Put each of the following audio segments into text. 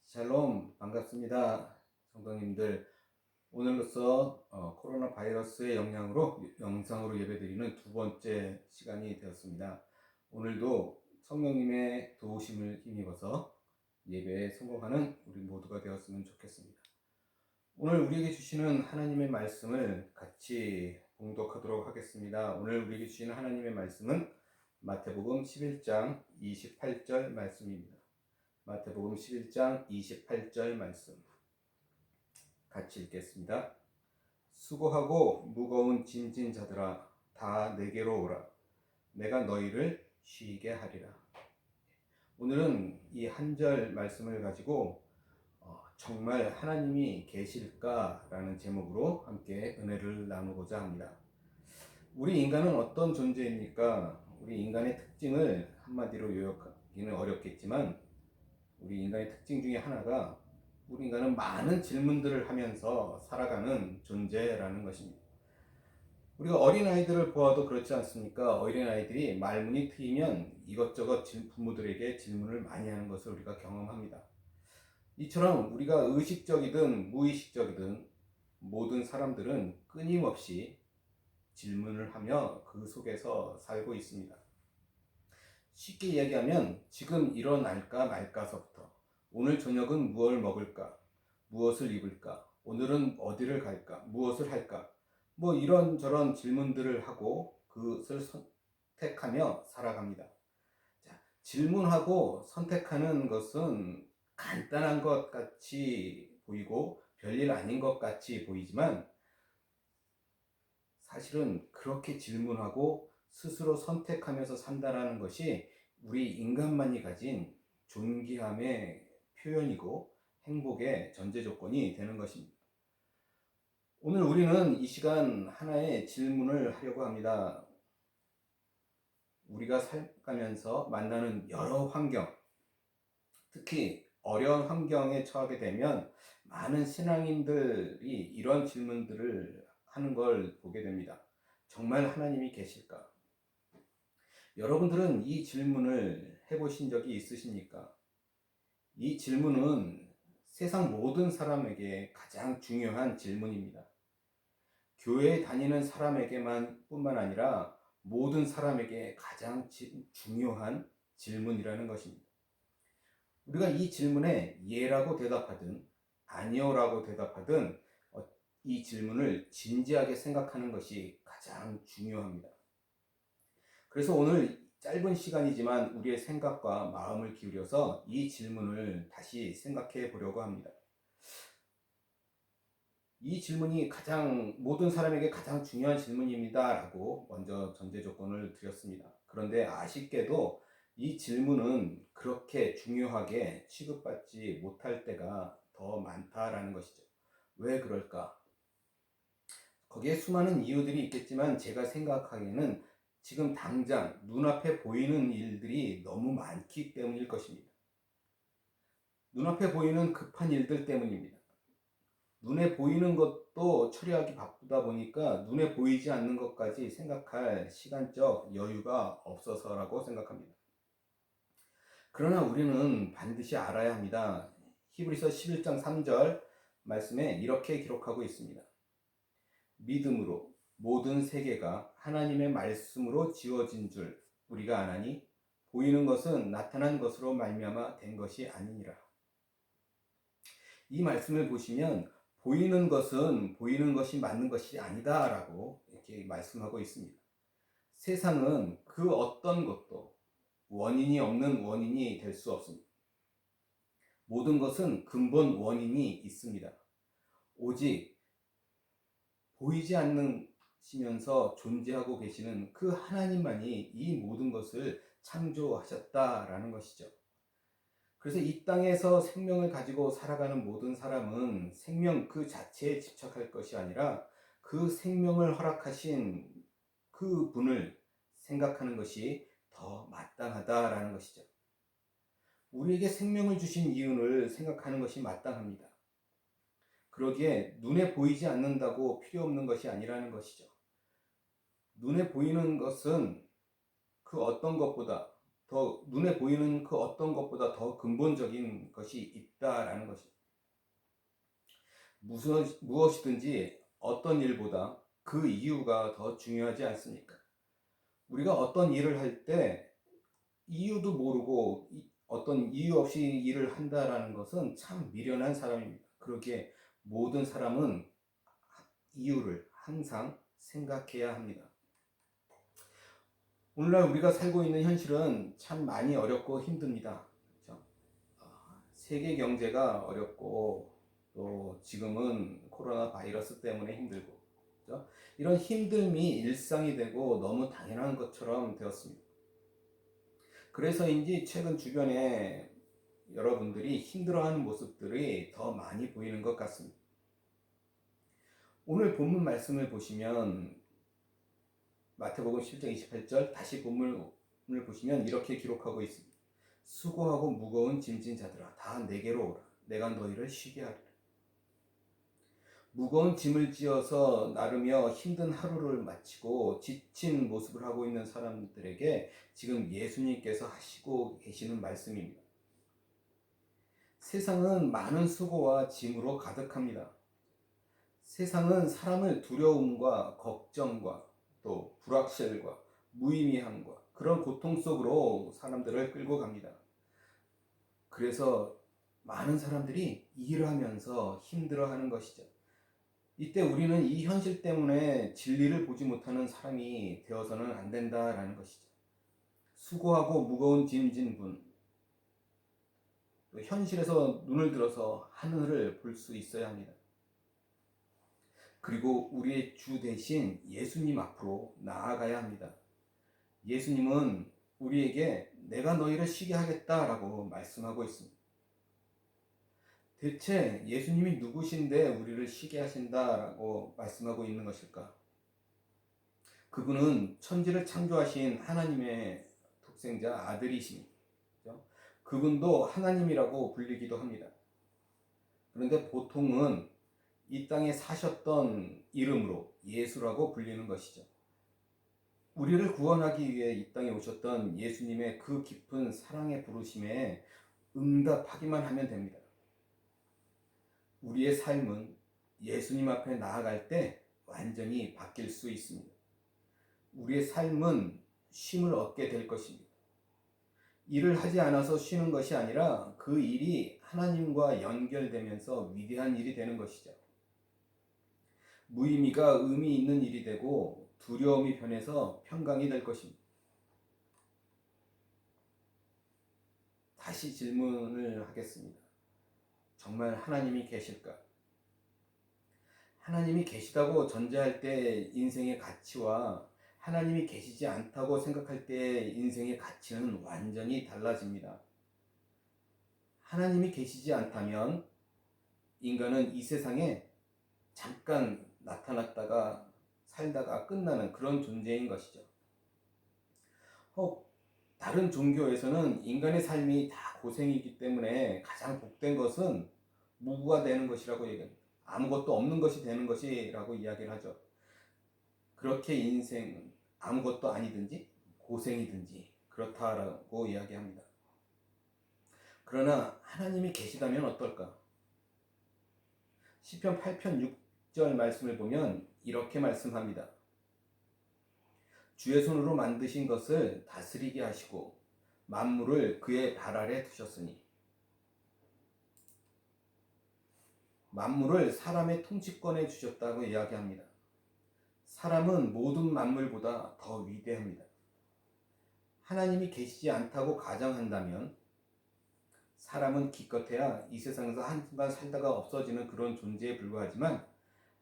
샬롬 반갑습니다. 성도님들, 오늘로써 코로나 바이러스의 영향으로 영상으로 예배드리는 두 번째 시간이 되었습니다. 오늘도 성령님의 도우심을 힘입어서 예배에 성공하는 우리 모두가 되었으면 좋겠습니다. 오늘 우리에게 주시는 하나님의 말씀을 같이 봉독하도록 하겠습니다. 오늘 우리에게 주시는 하나님의 말씀은 마태복음 11장 28절 말씀입니다. 마태복음 11장 28절 말씀 같이 읽겠습니다. 수고하고 무거운 짐진 자들아 다 내게로 오라. 내가 너희를 쉬게 하리라. 오늘은 이 한 절 말씀을 가지고 정말 하나님이 계실까라는 제목으로 함께 은혜를 나누고자 합니다. 우리 인간은 어떤 존재입니까? 우리 인간의 특징을 한마디로 요약하기는 어렵겠지만 우리 인간의 특징 중에 하나가 우리 인간은 많은 질문들을 하면서 살아가는 존재라는 것입니다. 우리가 어린아이들을 보아도 그렇지 않습니까? 어린아이들이 말문이 트이면 이것저것 부모들에게 질문을 많이 하는 것을 우리가 경험합니다. 이처럼 우리가 의식적이든 무의식적이든 모든 사람들은 끊임없이 질문을 하며 그 속에서 살고 있습니다. 쉽게 이야기하면 지금 일어날까 말까서부터 오늘 저녁은 무엇을 먹을까? 무엇을 입을까? 오늘은 어디를 갈까? 무엇을 할까? 뭐 이런저런 질문들을 하고 그것을 선택하며 살아갑니다. 자, 질문하고 선택하는 것은 간단한 것 같이 보이고 별일 아닌 것 같이 보이지만 사실은 그렇게 질문하고 스스로 선택하면서 산다라는 것이 우리 인간만이 가진 존귀함의 표현이고 행복의 전제 조건이 되는 것입니다. 오늘 우리는 이 시간 하나의 질문을 하려고 합니다. 우리가 살아가면서 만나는 여러 환경, 특히 어려운 환경에 처하게 되면 많은 신앙인들이 이런 질문들을 하는 걸 보게 됩니다. 정말 하나님이 계실까? 여러분들은 이 질문을 해보신 적이 있으십니까? 이 질문은 세상 모든 사람에게 가장 중요한 질문입니다. 교회에 다니는 사람에게만 뿐만 아니라 모든 사람에게 가장 중요한 질문이라는 것입니다. 우리가 이 질문에 예라고 대답하든 아니요라고 대답하든 이 질문을 진지하게 생각하는 것이 가장 중요합니다. 그래서 오늘 짧은 시간이지만 우리의 생각과 마음을 기울여서 이 질문을 다시 생각해 보려고 합니다. 이 질문이 모든 사람에게 가장 중요한 질문입니다 라고 먼저 전제 조건을 드렸습니다. 그런데 아쉽게도 이 질문은 그렇게 중요하게 취급받지 못할 때가 더 많다라는 것이죠. 왜 그럴까? 거기에 수많은 이유들이 있겠지만 제가 생각하기에는 지금 당장 눈앞에 보이는 일들이 너무 많기 때문일 것입니다. 눈앞에 보이는 급한 일들 때문입니다. 눈에 보이는 것도 처리하기 바쁘다 보니까 눈에 보이지 않는 것까지 생각할 시간적 여유가 없어서라고 생각합니다. 그러나 우리는 반드시 알아야 합니다. 히브리서 11장 3절 말씀에 이렇게 기록하고 있습니다. 믿음으로 모든 세계가 하나님의 말씀으로 지어진 줄 우리가 아나니 보이는 것은 나타난 것으로 말미암아 된 것이 아니니라. 이 말씀을 보시면 보이는 것은 보이는 것이 맞는 것이 아니다라고 이렇게 말씀하고 있습니다. 세상은 그 어떤 것도 원인이 없는 원인이 될 수 없습니다. 모든 것은 근본 원인이 있습니다. 오직 보이지 않으시면서 존재하고 계시는 그 하나님만이 이 모든 것을 창조하셨다라는 것이죠. 그래서 이 땅에서 생명을 가지고 살아가는 모든 사람은 생명 그 자체에 집착할 것이 아니라 그 생명을 허락하신 그 분을 생각하는 것이 더 마땅하다라는 것이죠. 우리에게 생명을 주신 이유를 생각하는 것이 마땅합니다. 그러기에 눈에 보이지 않는다고 필요 없는 것이 아니라는 것이죠. 눈에 보이는 것은 그 어떤 것보다 더 눈에 보이는 그 어떤 것보다 더 근본적인 것이 있다라는 것입니다. 무엇이든지 어떤 일보다 그 이유가 더 중요하지 않습니까? 우리가 어떤 일을 할 때 이유도 모르고 어떤 이유 없이 일을 한다라는 것은 참 미련한 사람입니다. 그러기에 모든 사람은 이유를 항상 생각해야 합니다. 오늘날 우리가 살고 있는 현실은 참 많이 어렵고 힘듭니다. 그렇죠? 세계 경제가 어렵고 또 지금은 코로나 바이러스 때문에 힘들고, 그렇죠? 이런 힘듦이 일상이 되고 너무 당연한 것처럼 되었습니다. 그래서인지 최근 주변에 여러분들이 힘들어하는 모습들이 더 많이 보이는 것 같습니다. 오늘 본문 말씀을 보시면 마태복음 10장 28절 다시 본문을 보시면 이렇게 기록하고 있습니다. 수고하고 무거운 짐진 자들아 다 내게로 오라. 내가 너희를 쉬게 하리라. 무거운 짐을 지어서 나르며 힘든 하루를 마치고 지친 모습을 하고 있는 사람들에게 지금 예수님께서 하시고 계시는 말씀입니다. 세상은 많은 수고와 짐으로 가득합니다. 세상은 사람을 두려움과 걱정과 또 불확실과 무의미함과 그런 고통 속으로 사람들을 끌고 갑니다. 그래서 많은 사람들이 일을 하면서 힘들어하는 것이죠. 이때 우리는 이 현실 때문에 진리를 보지 못하는 사람이 되어서는 안 된다라는 것이죠. 수고하고 무거운 짐진 분, 또 현실에서 눈을 들어서 하늘을 볼 수 있어야 합니다. 그리고 우리의 주 대신 예수님 앞으로 나아가야 합니다. 예수님은 우리에게 내가 너희를 쉬게 하겠다라고 말씀하고 있습니다. 대체 예수님이 누구신데 우리를 쉬게 하신다라고 말씀하고 있는 것일까? 그분은 천지를 창조하신 하나님의 독생자 아들이십니다. 그분도 하나님이라고 불리기도 합니다. 그런데 보통은 이 땅에 사셨던 이름으로 예수라고 불리는 것이죠. 우리를 구원하기 위해 이 땅에 오셨던 예수님의 그 깊은 사랑의 부르심에 응답하기만 하면 됩니다. 우리의 삶은 예수님 앞에 나아갈 때 완전히 바뀔 수 있습니다. 우리의 삶은 쉼을 얻게 될 것입니다. 일을 하지 않아서 쉬는 것이 아니라 그 일이 하나님과 연결되면서 위대한 일이 되는 것이죠. 무의미가 의미 있는 일이 되고 두려움이 변해서 평강이 될 것입니다. 다시 질문을 하겠습니다. 정말 하나님이 계실까? 하나님이 계시다고 전제할 때 인생의 가치와 하나님이 계시지 않다고 생각할 때 인생의 가치는 완전히 달라집니다. 하나님이 계시지 않다면 인간은 이 세상에 잠깐 나타났다가 살다가 끝나는 그런 존재인 것이죠. 다른 종교에서는 인간의 삶이 다 고생이기 때문에 가장 복된 것은 무구가 되는 것이라고 얘기합니다. 아무것도 없는 것이 되는 것이라고 이야기를 하죠. 그렇게 인생은 아무것도 아니든지 고생이든지 그렇다라고 이야기합니다. 그러나 하나님이 계시다면 어떨까? 시편 8편 6절 말씀을 보면 이렇게 말씀합니다. 주의 손으로 만드신 것을 다스리게 하시고 만물을 그의 발 아래 두셨으니. 만물을 사람의 통치권에 주셨다고 이야기합니다. 사람은 모든 만물보다 더 위대합니다. 하나님이 계시지 않다고 가정한다면 사람은 기껏해야 이 세상에서 한순간 살다가 없어지는 그런 존재에 불과하지만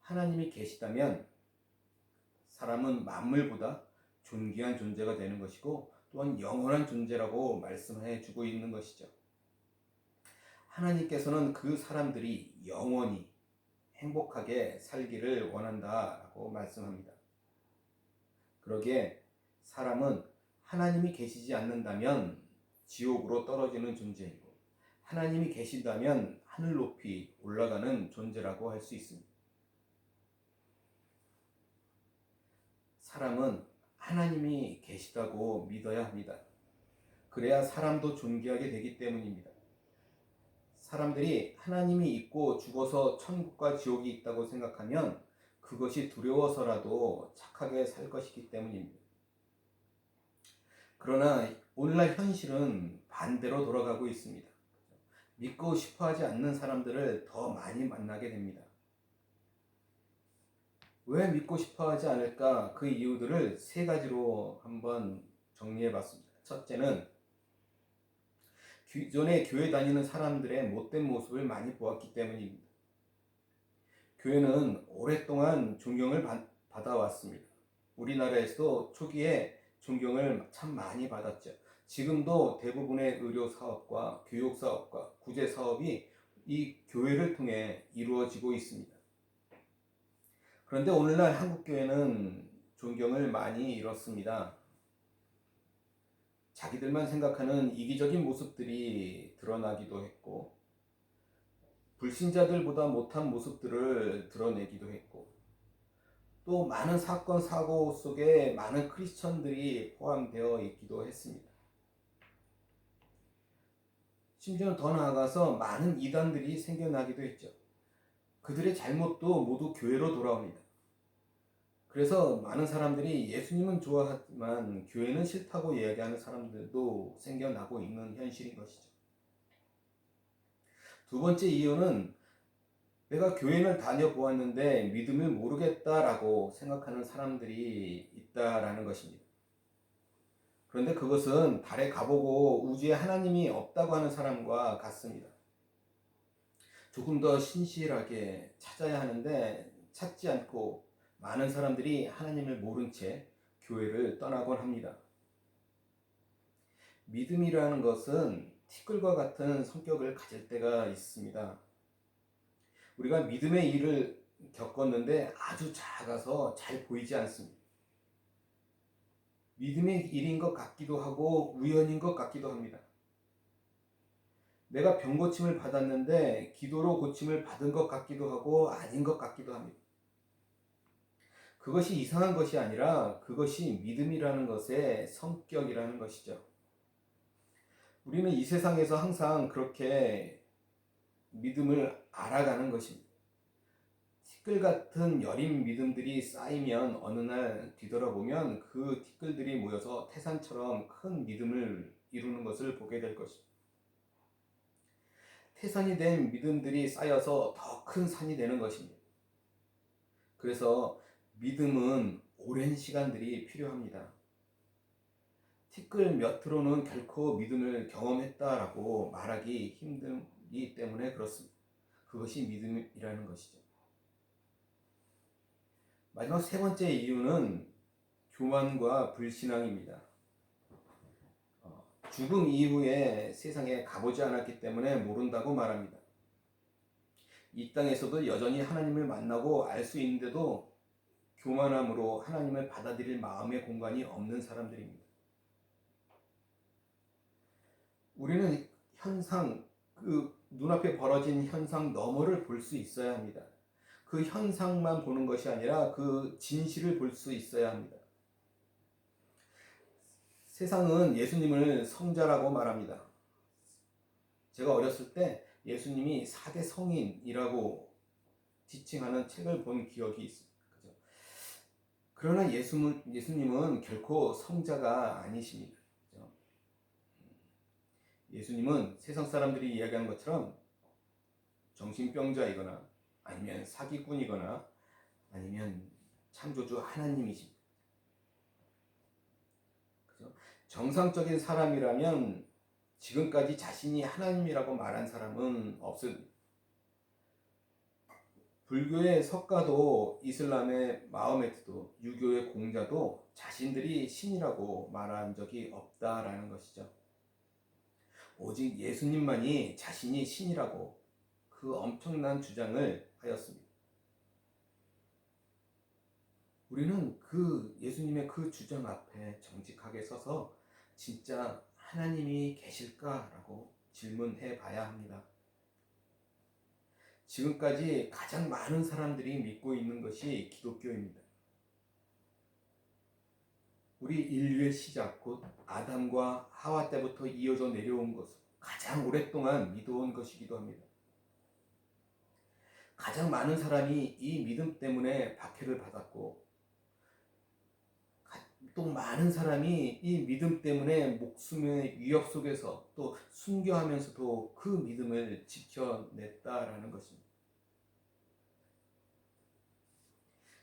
하나님이 계시다면 사람은 만물보다 존귀한 존재가 되는 것이고 또한 영원한 존재라고 말씀해 주고 있는 것이죠. 하나님께서는 그 사람들이 영원히 행복하게 살기를 원한다라고 말씀합니다. 그러기에 사람은 하나님이 계시지 않는다면 지옥으로 떨어지는 존재이고 하나님이 계신다면 하늘 높이 올라가는 존재라고 할 수 있습니다. 사람은 하나님이 계시다고 믿어야 합니다. 그래야 사람도 존귀하게 되기 때문입니다. 사람들이 하나님이 있고 죽어서 천국과 지옥이 있다고 생각하면 그것이 두려워서라도 착하게 살 것이기 때문입니다. 그러나 오늘날 현실은 반대로 돌아가고 있습니다. 믿고 싶어 하지 않는 사람들을 더 많이 만나게 됩니다. 왜 믿고 싶어 하지 않을까? 그 이유들을 세 가지로 한번 정리해 봤습니다. 첫째는 기존에 교회 다니는 사람들의 못된 모습을 많이 보았기 때문입니다. 교회는 오랫동안 존경을 받아왔습니다. 우리나라에서도 초기에 존경을 참 많이 받았죠. 지금도 대부분의 의료 사업과 교육 사업과 구제 사업이 이 교회를 통해 이루어지고 있습니다. 그런데 오늘날 한국 교회는 존경을 많이 잃었습니다. 자기들만 생각하는 이기적인 모습들이 드러나기도 했고, 불신자들보다 못한 모습들을 드러내기도 했고, 또 많은 사건 사고 속에 많은 크리스천들이 포함되어 있기도 했습니다. 심지어 더 나아가서 많은 이단들이 생겨나기도 했죠. 그들의 잘못도 모두 교회로 돌아옵니다. 그래서 많은 사람들이 예수님은 좋아하지만 교회는 싫다고 이야기하는 사람들도 생겨나고 있는 현실인 것이죠. 두 번째 이유는 내가 교회를 다녀보았는데 믿음을 모르겠다라고 생각하는 사람들이 있다라는 것입니다. 그런데 그것은 달에 가보고 우주에 하나님이 없다고 하는 사람과 같습니다. 조금 더 신실하게 찾아야 하는데 찾지 않고 많은 사람들이 하나님을 모른 채 교회를 떠나곤 합니다. 믿음이라는 것은 티끌과 같은 성격을 가질 때가 있습니다. 우리가 믿음의 일을 겪었는데 아주 작아서 잘 보이지 않습니다. 믿음의 일인 것 같기도 하고 우연인 것 같기도 합니다. 내가 병 고침을 받았는데 기도로 고침을 받은 것 같기도 하고 아닌 것 같기도 합니다. 그것이 이상한 것이 아니라 그것이 믿음이라는 것의 성격이라는 것이죠. 우리는 이 세상에서 항상 그렇게 믿음을 알아가는 것입니다. 티끌 같은 여린 믿음들이 쌓이면 어느 날 뒤돌아보면 그 티끌들이 모여서 태산처럼 큰 믿음을 이루는 것을 보게 될 것입니다. 태산이 된 믿음들이 쌓여서 더 큰 산이 되는 것입니다. 그래서 믿음은 오랜 시간들이 필요합니다. 티끌 몇으로는 결코 믿음을 경험했다라고 말하기 힘들기 때문에 그렇습니다. 그것이 믿음이라는 것이죠. 마지막 세 번째 이유는 교만과 불신앙입니다. 죽음 이후에 세상에 가보지 않았기 때문에 모른다고 말합니다. 이 땅에서도 여전히 하나님을 만나고 알 수 있는데도 교만함으로 하나님을 받아들일 마음의 공간이 없는 사람들입니다. 우리는 현상, 그 눈앞에 벌어진 현상 너머를 볼 수 있어야 합니다. 그 현상만 보는 것이 아니라 그 진실을 볼 수 있어야 합니다. 세상은 예수님을 성자라고 말합니다. 제가 어렸을 때 예수님이 4대 성인이라고 지칭하는 책을 본 기억이 있습니다. 그죠? 그러나 예수님은 결코 성자가 아니십니다. 그죠? 예수님은 세상 사람들이 이야기하는 것처럼 정신병자이거나 아니면 사기꾼이거나 아니면 창조주 하나님이십니다. 그죠? 정상적인 사람이라면 지금까지 자신이 하나님이라고 말한 사람은 없습니다. 불교의 석가도, 이슬람의 마호메트도, 유교의 공자도 자신들이 신이라고 말한 적이 없다라는 것이죠. 오직 예수님만이 자신이 신이라고 그 엄청난 주장을 하였습니다. 우리는 그 예수님의 그 주장 앞에 정직하게 서서 진짜 하나님이 계실까라고 질문해 봐야 합니다. 지금까지 가장 많은 사람들이 믿고 있는 것이 기독교입니다. 우리 인류의 시작 곧 아담과 하와 때부터 이어져 내려온 것은 가장 오랫동안 믿어온 것이기도 합니다. 가장 많은 사람이 이 믿음 때문에 박해를 받았고 또 많은 사람이 이 믿음 때문에 목숨의 위협 속에서 또 순교하면서도 그 믿음을 지켜냈다라는 것입니다.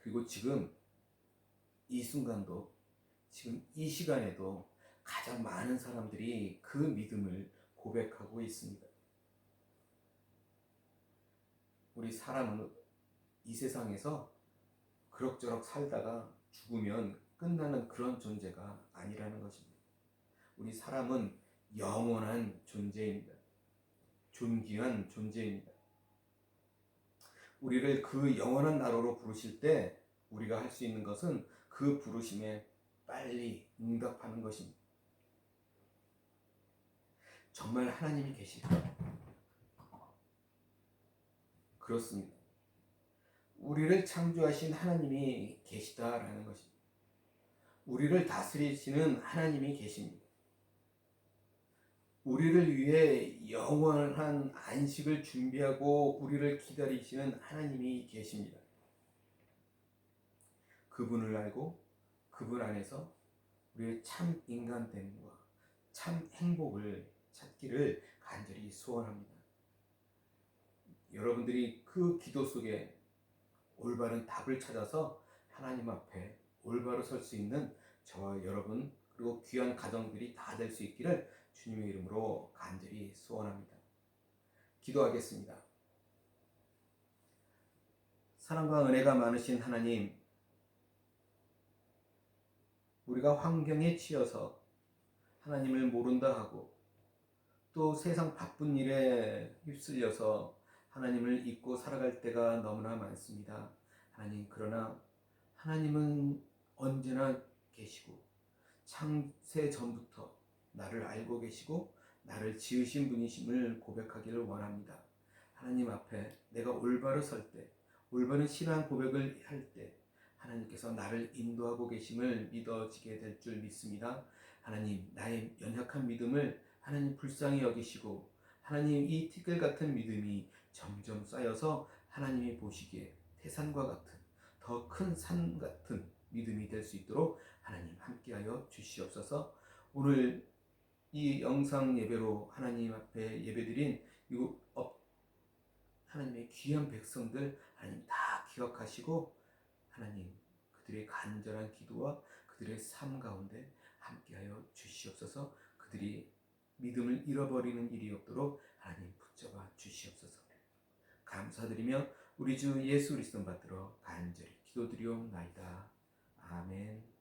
그리고 지금 이 순간도 지금 이 시간에도 가장 많은 사람들이 그 믿음을 고백하고 있습니다. 우리 사람은 이 세상에서 그럭저럭 살다가 죽으면 끝나는 그런 존재가 아니라는 것입니다. 우리 사람은 영원한 존재입니다. 존귀한 존재입니다. 우리를 그 영원한 나라로 부르실 때 우리가 할 수 있는 것은 그 부르심에 빨리 응답하는 것입니다. 정말 하나님이 계실까? 그렇습니다. 우리를 창조하신 하나님이 계시다라는 것입니다. 우리를 다스리시는 하나님이 계십니다. 우리를 위해 영원한 안식을 준비하고 우리를 기다리시는 하나님이 계십니다. 그분을 알고 그분 안에서 우리의 참 인간됨과 참 행복을 찾기를 간절히 소원합니다. 여러분들이 그 기도 속에 올바른 답을 찾아서 하나님 앞에 올바로 설 수 있는 저와 여러분 그리고 귀한 가정들이 다 될 수 있기를 주님의 이름으로 간절히 소원합니다. 기도하겠습니다. 사랑과 은혜가 많으신 하나님, 우리가 환경에 치여서 하나님을 모른다 하고 또 세상 바쁜 일에 휩쓸려서 하나님을 잊고 살아갈 때가 너무나 많습니다. 하나님, 그러나 하나님은 언제나 계시고 창세 전부터 나를 알고 계시고 나를 지으신 분이심을 고백하기를 원합니다. 하나님 앞에 내가 올바로 설 때, 올바른 신앙 고백을 할 때 하나님께서 나를 인도하고 계심을 믿어지게 될 줄 믿습니다. 하나님, 나의 연약한 믿음을 하나님 불쌍히 여기시고 하나님 이 티끌 같은 믿음이 점점 쌓여서 하나님이 보시기에 태산과 같은 더 큰 산 같은 믿음이 될 수 있도록 하나님 함께하여 주시옵소서. 오늘 이 영상 예배로 하나님 앞에 예배드린 하나님의 귀한 백성들 하나님 다 기억하시고 하나님 그들의 간절한 기도와 그들의 삶 가운데 함께하여 주시옵소서. 그들이 믿음을 잃어버리는 일이 없도록 하나님 붙잡아 주시옵소서. 감사드리며 우리 주 예수 그리스도 받들어 간절히 기도드리옵나이다. 아멘.